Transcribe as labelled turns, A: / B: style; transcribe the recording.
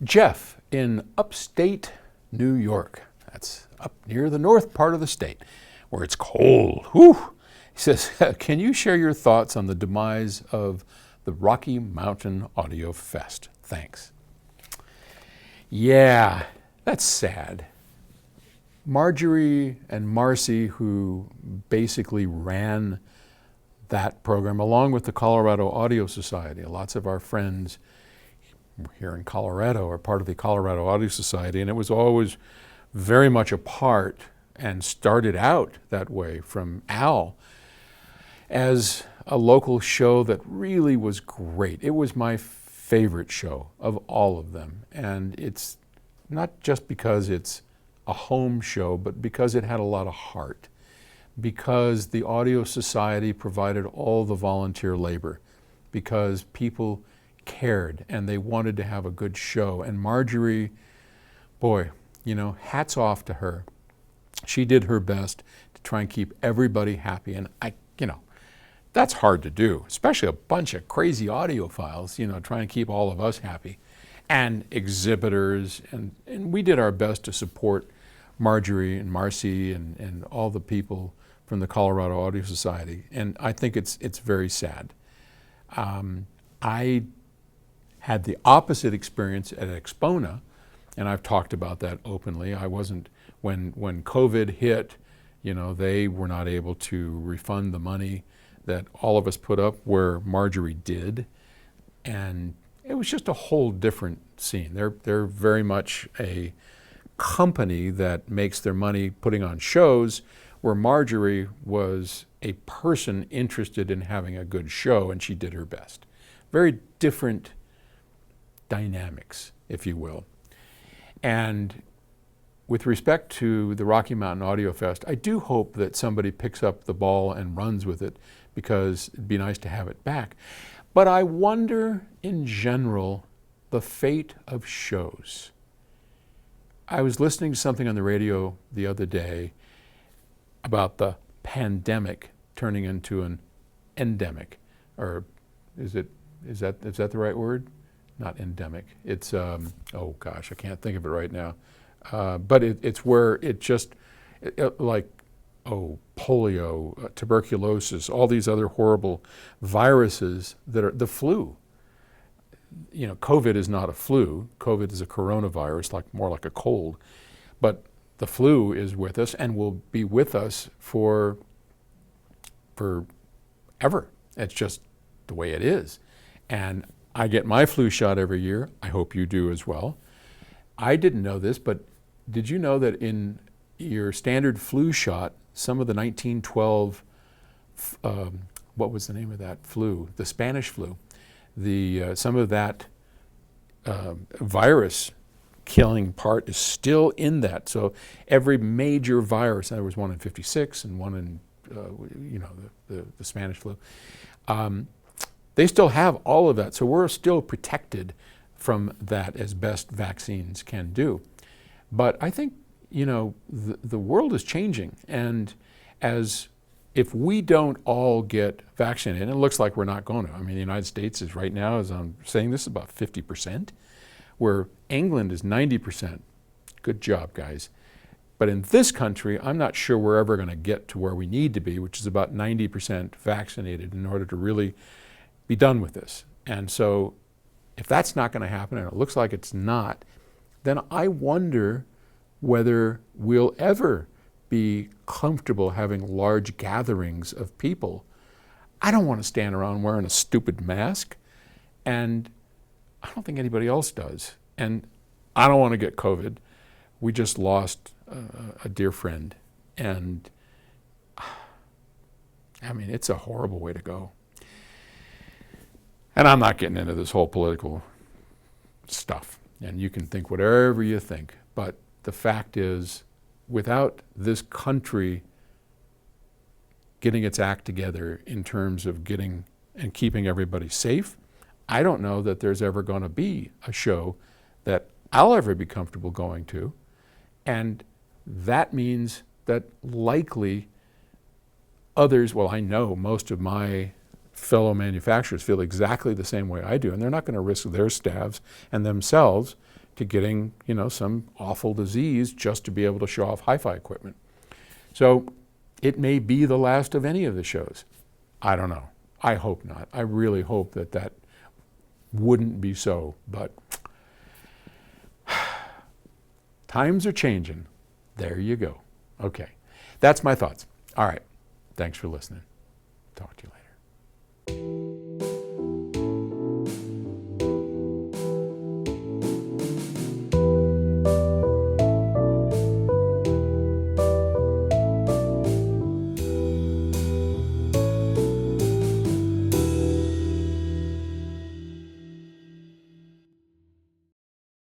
A: Jeff in upstate New York. That's up near the north part of the state where it's cold. Whew. He says, can you share your thoughts on the demise of the Rocky Mountain Audio Fest? Thanks. Yeah, that's sad. Marjorie and Marcy, who basically ran that program along with the Colorado Audio Society. Lots of our friends here in Colorado are part of the Colorado Audio Society, and it was always very much a part and started out that way from Al as a local show that really was great. It was my favorite show of all of them, and it's not just because it's a home show, but because it had a lot of heart, because the Audio Society provided all the volunteer labor, because people cared and they wanted to have a good show. And Marjorie, boy, you know, hats off to her. She did her best to try and keep everybody happy. And that's hard to do, especially a bunch of crazy audiophiles, trying to keep all of us happy and exhibitors. And we did our best to support Marjorie and Marcy and all the people from the Colorado Audio Society. And I think it's very sad. I had the opposite experience at Expona, and I've talked about that openly. I wasn't, when COVID hit, they were not able to refund the money that all of us put up where Marjorie did. And it was just a whole different scene. They're very much a company that makes their money putting on shows, where Marjorie was a person interested in having a good show, and she did her best. Very different dynamics, if you will. And with respect to the Rocky Mountain Audio Fest, I do hope that somebody picks up the ball and runs with it, because it'd be nice to have it back. But I wonder, in general, the fate of shows. I was listening to something on the radio the other day about the pandemic turning into an endemic, or is that the right word? Not endemic. It's oh gosh, I can't think of it right now. But it's where it just like polio, tuberculosis, all these other horrible viruses that are the flu. COVID is not a flu. COVID is a coronavirus, more like a cold. But the flu is with us and will be with us for ever. It's just the way it is. And I get my flu shot every year. I hope you do as well. I didn't know this, but did you know that in your standard flu shot, some of the 1912, what was the name of that flu? The Spanish flu. Some of that virus killing part is still in that. So every major virus, there was one in 56 and one in, the Spanish flu. They still have all of that. So we're still protected from that as best vaccines can do. But I think, the world is changing. And if we don't all get vaccinated, and it looks like we're not going to. I mean, the United States is right now, as I'm saying this, about 50%, where England is 90%. Good job, guys. But in this country, I'm not sure we're ever going to get to where we need to be, which is about 90% vaccinated in order to really be done with this. And so if that's not going to happen, and it looks like it's not, then I wonder whether we'll ever be comfortable having large gatherings of people. I don't want to stand around wearing a stupid mask, and I don't think anybody else does. And I don't want to get COVID. We just lost a dear friend, and I mean, it's a horrible way to go. And I'm not getting into this whole political stuff, and you can think whatever you think, but the fact is, without this country getting its act together in terms of getting and keeping everybody safe, I don't know that there's ever going to be a show that I'll ever be comfortable going to. And that means that likely others, well, I know most of my fellow manufacturers feel exactly the same way I do, and they're not going to risk their staffs and themselves to getting, some awful disease just to be able to show off hi-fi equipment. So it may be the last of any of the shows. I don't know. I hope not. I really hope that wouldn't be so, but times are changing. There you go. Okay. That's my thoughts. All right. Thanks for listening. Talk to you later.